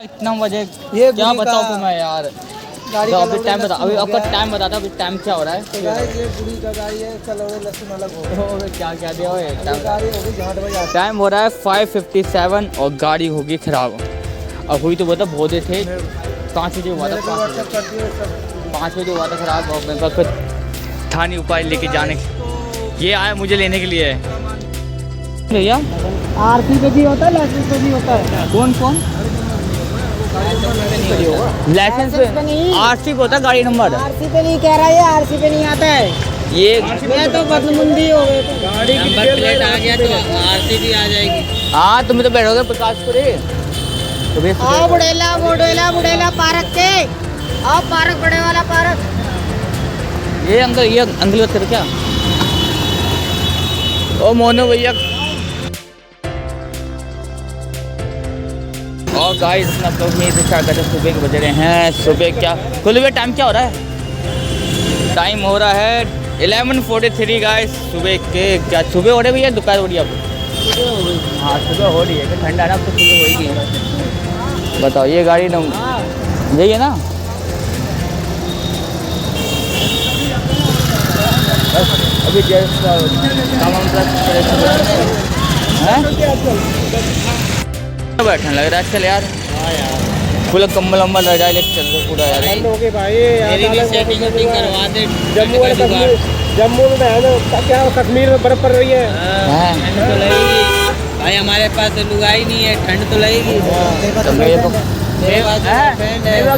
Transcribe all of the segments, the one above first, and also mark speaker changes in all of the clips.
Speaker 1: इतना बजे
Speaker 2: ये
Speaker 1: क्या बताऊँ तुम्हें यार।
Speaker 2: गाड़ी
Speaker 1: तो
Speaker 2: का
Speaker 1: अभी टाइम बता, अभी आपका टाइम बता, अभी टाइम क्या हो रहा है?
Speaker 2: तो गाइस ये बुढ़ी का गाड़ी है, चलो वो लहसुन अलग हो।
Speaker 1: अबे क्या क्या दिया हुआ है
Speaker 2: ये
Speaker 1: टाइम?
Speaker 2: गाड़ी होगी 8 बजे आती
Speaker 1: टाइम हो रहा है 5:57 और गाड़ी होगी खराब। अब हुई तो बता बहुत देर थे, 5 बजे हुआ था,
Speaker 2: मेरे को व्हाट्सएप कर दियो सब।
Speaker 1: 5 बजे हुआ था खराब। और मेरे पास फिर था नहीं उपाय लेके जाने। ये आया मुझे लेने के लिए भैया।
Speaker 2: आरसी पे भी होता है, लाइसेंस पे भी होता है।
Speaker 1: कौन कौन? लाइसेंस पे
Speaker 2: नहीं,
Speaker 1: आरसी पे होता है गाड़ी नंबर।
Speaker 2: आरसी पे नहीं कह रहा है, आरसी पे नहीं आता है।
Speaker 1: ये
Speaker 2: मैं तो बदमुंदी हो गए। गाड़ी
Speaker 3: नंबर प्लेट आ गया तो आरसी भी आ जाएगी।
Speaker 1: हाँ तुम तो बैठोगे प्रकाशपुरी तो भी
Speaker 2: आओ बुढ़ेला बुढ़ेला बुढ़ेला पार्क के, आओ पार्क बड़े वाला पार्क।
Speaker 1: ये अंकल बात कर क्या? ओ मोनू भैया। और गाइस अपना ब्लॉग में से स्टार्ट करते सुबह के बज रहे हैं। सुबह क्या खुले हुए टाइम क्या हो रहा है? टाइम हो रहा है 11:43 गाइस सुबह के। क्या सुबह हो रही है भैया दोपहर हो रही है आपको? हाँ सुबह हो रही है कि ठंडा ना, अब तो सुबह होगी। बताओ ये गाड़ी ना यही है ना? बस अभी जस्ट बैठने लग रहा है आजकल यार। पूरा कम्बल वम्बल रजाई लेके चल रहे पूरा यार।
Speaker 3: मेरी भी सेटिंग वेटिंग करवा दे।
Speaker 2: जम्मू में क्या कश्मीर में बर्फ पड़ रही है।
Speaker 3: ठंड तो लगेगी भाई, हमारे पास तो लुगाई नहीं है, ठंड तो लगेगी।
Speaker 1: तो मेरे को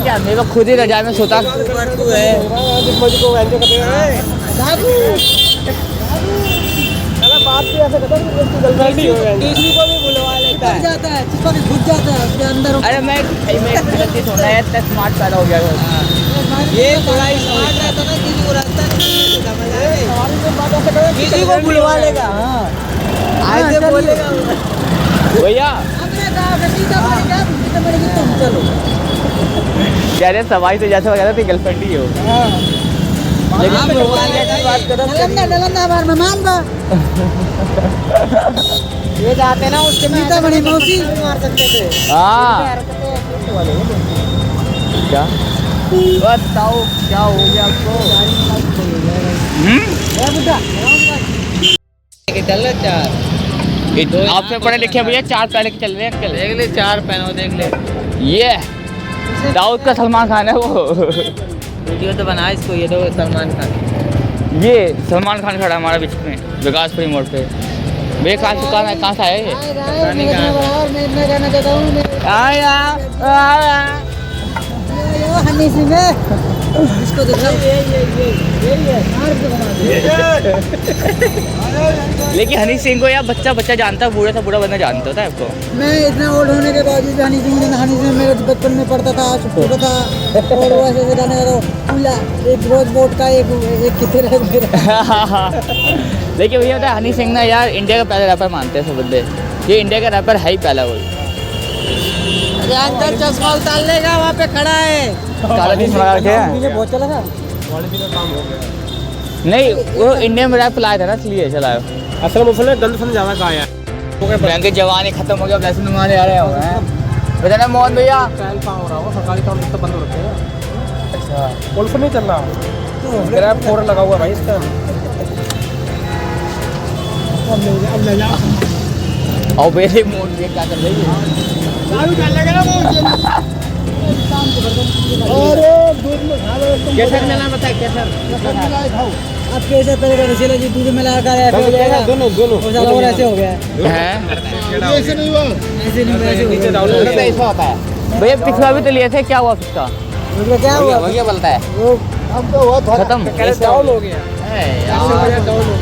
Speaker 1: क्या, मेरे को खुद ही रजाई में सोता।
Speaker 3: तू है
Speaker 2: बात भी ऐसे करता है, गर्लफ्रेंड ही हो गया।
Speaker 3: दूसरी को भी बुलवा लेता है।
Speaker 2: जाता है, जिसको भी घुस जाता है उसके अंदर।
Speaker 1: अरे मैं गलती सोना है, इतना स्मार्ट पैदा हो गया
Speaker 3: ये थोड़ा स्मार्ट रहता ना, किसी को रास्ता नहीं समझ आए, किसी को बुलवा लेगा। हाँ ऐसे बोलेगा
Speaker 1: भैया।
Speaker 2: तुम चलो
Speaker 1: कह रहे सवाई से जैसे वगैरह थी गर्लफ्रेंड ही हो। लेकिन बात करो
Speaker 2: नलंदा बार में मान बा ये जाते ना उसके मीठा बड़ी मौसी मार सकते थे।
Speaker 1: हाँ क्या बताओ क्या हो गया आपको?
Speaker 3: चल रहा चार
Speaker 1: आपसे पढ़े लिखे भैया 4 पहले के चल रहे हैं अंकल।
Speaker 3: देख ले, 4 पहनो देख ले।
Speaker 1: ये दाऊद का सलमान खान है वो।
Speaker 3: वीडियो तो बना इसको, ये दो सलमान खान।
Speaker 1: ये सलमान खान खड़ा है हमारे बीच में विकासपुरी मोड़ पे। वे कहाँ से आए ये?
Speaker 2: मैं कहना चाहता हूँ
Speaker 1: आया
Speaker 2: हनी सिंह है, इसको देखो
Speaker 1: लेकिन हनी सिंह को यार बच्चा बच्चा जानता है, बूढ़ा सा बूढ़ा बंदा जानता होता है आपको।
Speaker 2: मैं इतना ओल्ड होने के बावजूद हनी सिंह मेरे बचपन में पढ़ता था, छोटा था और वो ऐसे गाने गाता एक रोज वोट का एक कितने रह मेरा।
Speaker 1: लेकिन भैया होता है हनी सिंह ना यार इंडिया का पहला रैपर मानते हैं सब बंदे। ये इंडिया का रैपर है ही पहला कोई।
Speaker 3: अंदर चश्मा उतार लेगा, वहाँ पे खड़ा है।
Speaker 1: काला चश्मा लगा रखे हैं।
Speaker 2: बहुत चला था।
Speaker 1: नहीं वो इंडिया में रैप लाया था ना इसलिए चलाया।
Speaker 2: असल मुसले गलत समझ जावा कहाँ है।
Speaker 1: बैंक जवानी खत्म हो गया, लहसुन मंगाने आ रहे हैं। बताना मोहन भैया।
Speaker 2: काम हो रहा हो, सरकारी काम तो बंद हो रखे हैं।
Speaker 1: अच्छा
Speaker 2: पुलिस नहीं चल रहा, ग्रैब फोर लगा हुआ भाई इसका। अब ले जा
Speaker 1: और मेरे मोहन भैया क्या कर रही है?
Speaker 3: केसर मिला बता, केसर
Speaker 2: अब कैसे पहले चले जी दूध में लगा कर दोनों और ऐसे हो गया
Speaker 1: हैं?
Speaker 2: ऐसे नहीं हुआ, ऐसे नहीं हुआ,
Speaker 1: ऐसा होता है भैया। पिछला भी तो लिए थे, क्या हुआ उसका?
Speaker 2: क्या हुआ
Speaker 1: भैया बोलता है
Speaker 2: वो अब तो हुआ
Speaker 1: खत्म
Speaker 2: डाउन हो गया।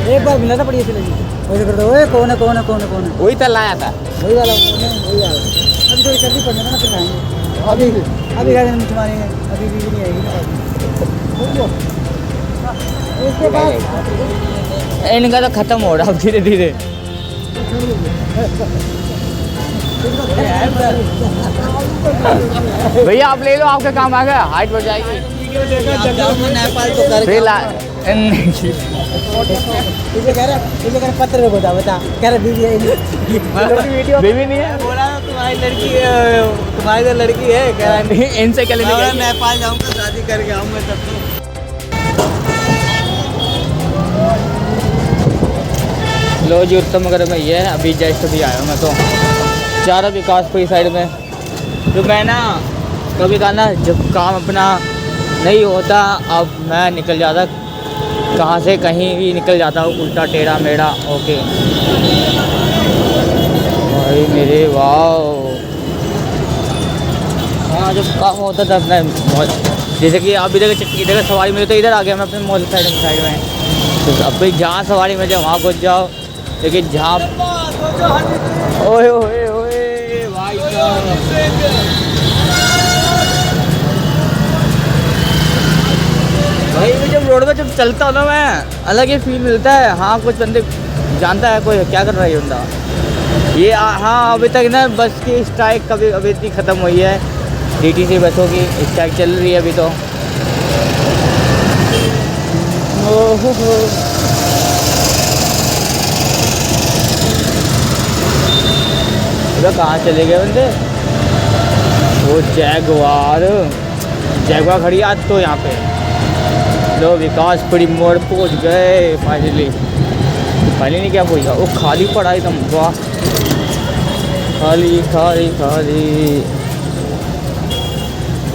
Speaker 2: एक बार मिला था बढ़िया चले जी, वैसे करते ओए कौन है कौन है कौन है कौन है,
Speaker 1: वही तो लाया था।
Speaker 2: वही वाला अभी थोड़ी सर्दी पड़ने ना, फिर खाएंगे। अभी खा मिर्च मारेंगे, अभी भी नहीं आएगी ना। उसके बाद
Speaker 1: इनका तो खत्म हो रहा है धीरे धीरे। भैया आप ले लो, आपका काम आ गया, हाइट बढ़ जाएगी।
Speaker 3: नेपाल तो कर
Speaker 2: पत्र में बता कह रहा वीडियो
Speaker 1: बेबी नहीं है।
Speaker 3: बोला तुम्हारी तुम्हारी लड़की तुम्हारी तो लड़की है कह रहा है
Speaker 1: इनसे क्या लेने
Speaker 3: मैं
Speaker 1: गए?
Speaker 3: नेपाल जाऊंगा शादी करके आऊंगा तब तो
Speaker 1: लो जी उत्तम नगर में ये है, अभी जस्ट अभी आया हूँ मैं तो जा रहा विकासपुरी साइड में। तो मैं ना कभी कहा ना जब काम अपना नहीं होता अब मैं निकल जाता कहाँ से कहीं भी निकल जाता हूँ उल्टा टेढ़ा मेढ़ा ओके भाई मेरे वाह। हाँ जब काम होता था अपना जैसे कि अब इधर सवारी मिले तो इधर आ गया मैं अपने मॉल साइड में तो अब भाई जहाँ सवारी मिल जाए वहाँ घुस जाओ लेकिन जहाँ ओए ओए ओए भाई साहब भाई मैं जब रोड पे जब चलता हूँ ना मैं अलग ही फील मिलता है। हाँ कुछ बंदे जानता है कोई क्या कर रहा है ये बंदा ये हाँ अभी तक ना बस की स्ट्राइक कभी अभी इतनी ख़त्म हुई है DTC बसों की स्ट्राइक चल रही है अभी तो। ओहो कहाँ चले गए बंदे? वो जैगवार खड़ी आज तो यहाँ पे। लो विकासपुरी मोड़ पहुँच गए फाइनली नहीं क्या पहुँचा वो खाली पड़ा एकदम वाह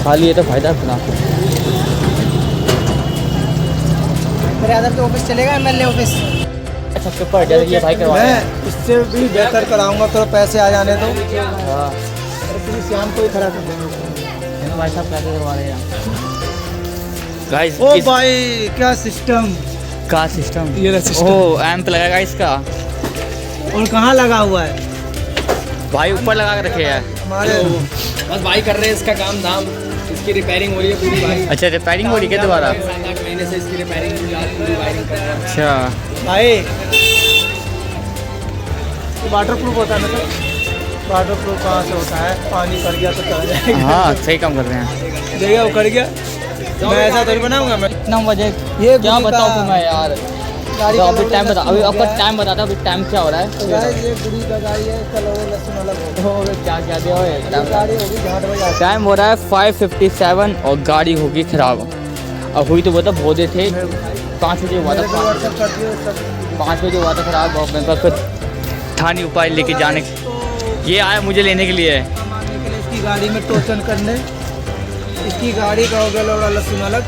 Speaker 1: खाली है तो फायदा अपना।
Speaker 3: ब्रदर के ऑफिस चलेगा MLA ऑफिस
Speaker 1: अच्छा पेपर जैसे ये भाई करवा
Speaker 3: मैं इससे भी बेहतर कराऊंगा थोड़ा पैसे आ जाने दो
Speaker 1: हाँ
Speaker 3: शाम को ही खड़ा कर
Speaker 1: भाई साहब कैसे करवा रहे हैं गाइस
Speaker 3: ओ भाई क्या सिस्टम
Speaker 1: का सिस्टम
Speaker 3: ये रहा सिस्टम
Speaker 1: ओ एम्प लगेगा इसका
Speaker 3: और कहाँ लगा हुआ है
Speaker 1: भाई ऊपर लगा के रखे हैं
Speaker 3: हमारे
Speaker 4: बस भाई कर रहे हैं इसका काम धाम इसकी रिपेयरिंग हो रही है पूरी भाई
Speaker 1: अच्छा रिपेयरिंग हो रही है दोबारा
Speaker 4: 7-8 महीने से इसकी रिपेयरिंग पूरी वायरिंग कर रहे हैं।
Speaker 1: अच्छा
Speaker 3: भाई वाटर प्रूफ होता है ना सर वाटर प्रूफ कहाँ से होता है पानी पड़ गया तो चला जाएगा
Speaker 1: हाँ सही काम कर रहे हैं
Speaker 3: देखिए वो कर गया मैं ऐसा थोड़ी बनाऊंगा मैं
Speaker 1: कितना बजे
Speaker 3: ये
Speaker 1: क्या
Speaker 3: बुरी
Speaker 1: बताऊँ
Speaker 3: का-
Speaker 1: तुम्हें यार
Speaker 3: गाड़ी
Speaker 1: तो
Speaker 3: का
Speaker 1: अभी
Speaker 3: लोगो
Speaker 1: टाइम बता
Speaker 3: लहसुन
Speaker 1: अभी
Speaker 3: हो
Speaker 1: आपका
Speaker 3: गया है।
Speaker 1: टाइम बता दो अभी टाइम क्या हो रहा है
Speaker 3: तो गाइस ये बुरी का गाड़ी है इसका लोगो लहसुन अलग होगा
Speaker 1: क्या क्या दिया
Speaker 3: ये गाड़ी होगी घाट बजा
Speaker 1: टाइम हो रहा है 5:57 और गाड़ी होगी खराब। अब हुई तो वो तो बहुत देर थे 5 बजे हुआ था
Speaker 3: मेरे को व्हाट्सएप कर दियो सब
Speaker 1: 5 बजे हुआ था खराब और मेरे पास फिर था नहीं उपाय लेके जाने ये आया मुझे लेने के लिए
Speaker 3: मारने के लिए इसकी गाड़ी में टोचन करने इसकी गाड़ी का हो गया लोड़ा लहसुन अलग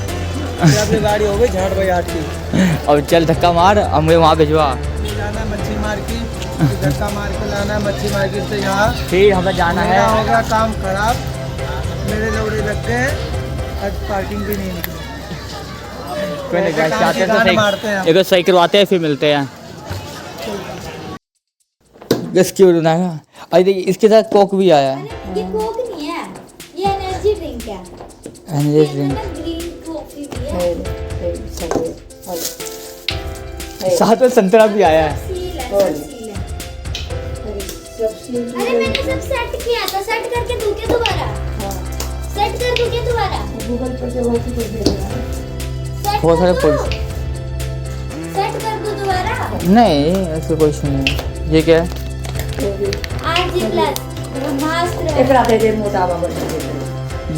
Speaker 3: ये आपकी गाड़ी हो गई झाट बजाट की
Speaker 1: और चल धक्का मार और मुझे वहाँ भिजवा
Speaker 3: जाना मच्छी मार्केट धक्का मार के लाना मच्छी मार्केट से यहाँ
Speaker 1: फिर हमें जाना है
Speaker 3: मेरा हो गया काम खराब मेरे लोड़े लग गए आज पार्किंग भी नहीं निकली
Speaker 1: कोई नहीं
Speaker 3: काम
Speaker 1: जाते
Speaker 3: की
Speaker 1: तो
Speaker 3: गांड
Speaker 1: सही
Speaker 3: मारते हैं हम।
Speaker 1: एक बार सही करवाते हैं फिर मिलते हैं बस क्यों ना अरे देखिए इसके साथ कोक भी आया है
Speaker 5: ये कोक नहीं है ये एनर्जी ड्रिंक है
Speaker 1: एनर्जी ड्रिंक
Speaker 5: ग्रीन कॉफी भी है
Speaker 1: साथ में संतरा भी आया है
Speaker 5: सील है सब सील है अरे मैंने सब सेट किया था सेट करके दूं क्या दोबारा सेट कर दूं क्या दोबारा गूगल पर से वॉइस कर दे
Speaker 1: बहुत सारे फूल
Speaker 5: सेट कर दूं दोबारा
Speaker 1: नहीं ऐसे कुछ नहीं है ये क्या है
Speaker 5: आरजी प्लस ब्रह्मास्त्र
Speaker 2: एक रात दे मोटा बाबा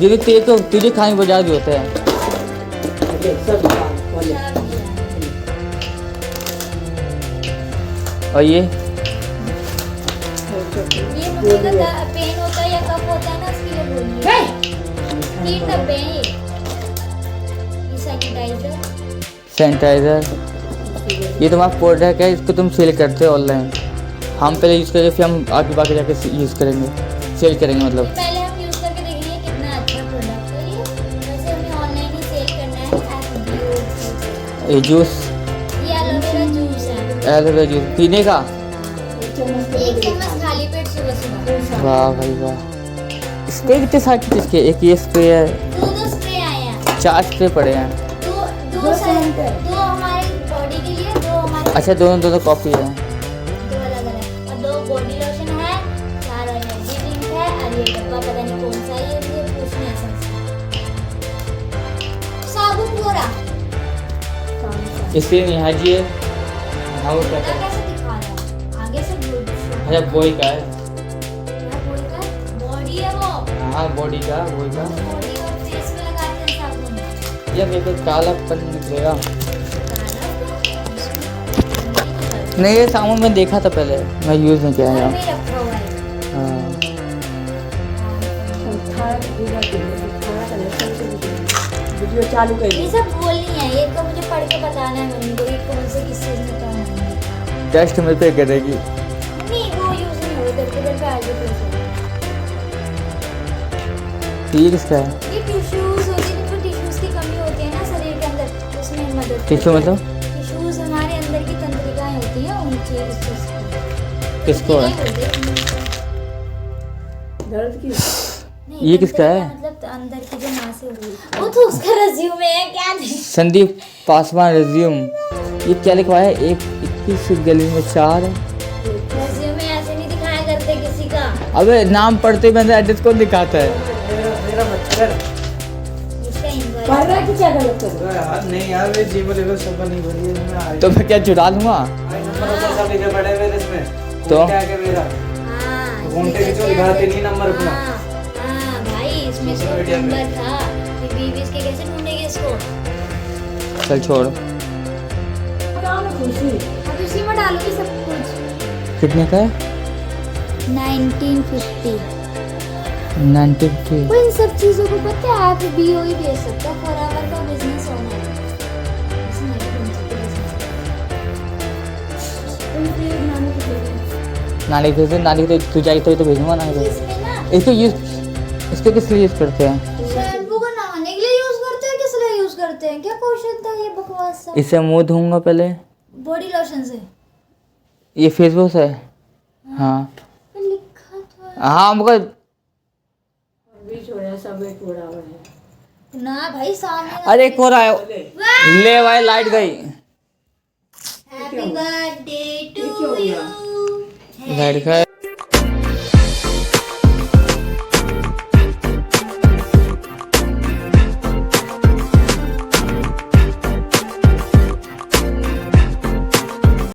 Speaker 1: ये तेज तो तुझे खाने बाजार भी होते हैं
Speaker 2: सब
Speaker 1: और ये
Speaker 5: मुझे का पेन होता है या कफ होता है ना उसके लिए बोल रही हूं 3 डब्बे हैं ये सैनिटाइजर
Speaker 1: सैनिटाइजर ये तुम्हारा प्रोडक्ट है इसको तुम सेल करते हो ऑनलाइन हम पहले यूज़ करेंगे फिर हम आगे बाकी जाके यूज़ करेंगे सेल करेंगे मतलब
Speaker 5: पहले हम यूज करके देखेंगे कितना अच्छा प्रोडक्ट है ये वैसे हमें ऑनलाइन ही सेल करना है
Speaker 1: ये जूस
Speaker 5: ये एलोवेरा जूस है
Speaker 1: एलोवेरा जूस पीने का
Speaker 5: 1 चम्मच खाली पेट सुबह सुबह
Speaker 1: वाह भाई वाह स्प्रे कितने सारे किसके एक ये स्प्रे है
Speaker 5: 2 स्प्रे आए हैं
Speaker 1: 4 स्प्रे पड़े हैं
Speaker 5: दो हमारी बॉडी के लिए 2 हमारे
Speaker 1: अच्छा दोनों कॉफ़ी है
Speaker 5: 2 अलग अलग और 2 बॉडी लोशन है 4 एनर्जी ड्रिंक है और ये डब्बा पता नहीं कौन सा है ये मुझे पूछना है साबुन बोरा
Speaker 1: इसलिए यहाँ जी है हाँ वो क्या
Speaker 5: कैसे दिखा रहा है आगे से बोल
Speaker 1: अच्छा बॉय का है
Speaker 5: क्या बोल का
Speaker 1: हाँ बॉडी का वही का।
Speaker 5: बॉडी और फेस पे लगाते हैं साबुन।
Speaker 1: ये मेरे को कालापन निकलेगा।
Speaker 5: काला
Speaker 1: नहीं ये साबुन मैं देखा था पहले, मैं यूज़ नहीं किया
Speaker 5: घर
Speaker 1: है।
Speaker 5: में रखा हुआ है।
Speaker 1: हाँ
Speaker 2: वीडियो चालू कर
Speaker 5: ये सब बोलनी है, एक को मुझे पढ़ के बताना है मम्मी को, एक कौन से किस चीज में क्या है।
Speaker 1: टेस्ट में पे करेगी।
Speaker 5: मम्मी वो यूज नहीं होगा, घर पे आ जाए।
Speaker 1: ये किसका है?
Speaker 5: ये टिश्यूज होते हैं, जो टिश्यूज की कमी होती है ना शरीर के अंदर, उसमें मदद
Speaker 1: टिश्यू मतलब?
Speaker 5: टिश्यूज हमारे अंदर की तंत्रिकाएं होती हैं, उनकी इस चीज की।
Speaker 1: किसको है?
Speaker 2: दर्द की
Speaker 5: नहीं,
Speaker 1: ये किसका है?
Speaker 5: मतलब अंदर की जो नासें होती हैं, वो तो उसका रिज्यूमे है क्या नहीं।
Speaker 1: संदीप पासवान रिज्यूम। ये क्या लिखवा है? 21 गली में 4 है।
Speaker 5: रिज्यूमे ऐसे नहीं दिखाया करते किसी का।
Speaker 1: अबे नाम पढ़ते में एड्रेस कौन दिखाता है?
Speaker 2: मेरा मच्छर
Speaker 5: इसका इंक्वायरी
Speaker 2: पढ़ रहा है कि क्या गलत कर रहा है?
Speaker 3: यार नहीं यार, वे जीवो लेवल सब नहीं भरी है इसमें।
Speaker 1: तो मैं क्या चुरा लूंगा?
Speaker 3: नंबर तो सब लिखे पड़े हुए हैं इसमें।
Speaker 1: तो?
Speaker 3: क्या के मेरा
Speaker 5: हाँ,
Speaker 3: घूमते
Speaker 5: इसमें
Speaker 3: किचो
Speaker 5: क्या
Speaker 3: दिखाते
Speaker 5: है?
Speaker 3: नहीं नंबर अपना।
Speaker 5: हाँ, हाँ भाई इसमें तो
Speaker 3: मीडिया में।
Speaker 5: नंबर था, फिर बीवी इसके कैसे ढूंढेंगे इसको?
Speaker 1: चल छोड़।
Speaker 2: बताओ ना खुशी।
Speaker 5: अब इसी में डालोगे सब कुछ।
Speaker 1: कितने का है?
Speaker 5: 1950।
Speaker 1: 90।
Speaker 5: वो इन सब चीजों को पता है, आप भी ही बेच सकता है, फॉरएवर का बिजनेस होना है। इसमें नहीं बन सकता business।
Speaker 1: नानी भेज दे, नानी तो तू जाएगी तो भेजूंगा ना।
Speaker 5: इसमें ना
Speaker 1: इसको यूज, इसको किस लिए यूज करते हैं?
Speaker 5: शैम्पू को नहाने के लिए यूज करते हैं, किस लिए यूज करते हैं? क्या क्वेश्चन था ये बकवास सा?
Speaker 1: इससे मुंह धोऊंगा पहले।
Speaker 5: बॉडी लोशन से
Speaker 1: ये फेस वॉश है। हाँ
Speaker 5: लिखा था
Speaker 1: हाँ मगर
Speaker 2: बीच हो जाए सब एक बराबर है।
Speaker 5: ना भाई, सामने
Speaker 1: अरे एक और आया। ले भाई लाइट गई।
Speaker 5: Happy birthday to you.
Speaker 1: Light गई।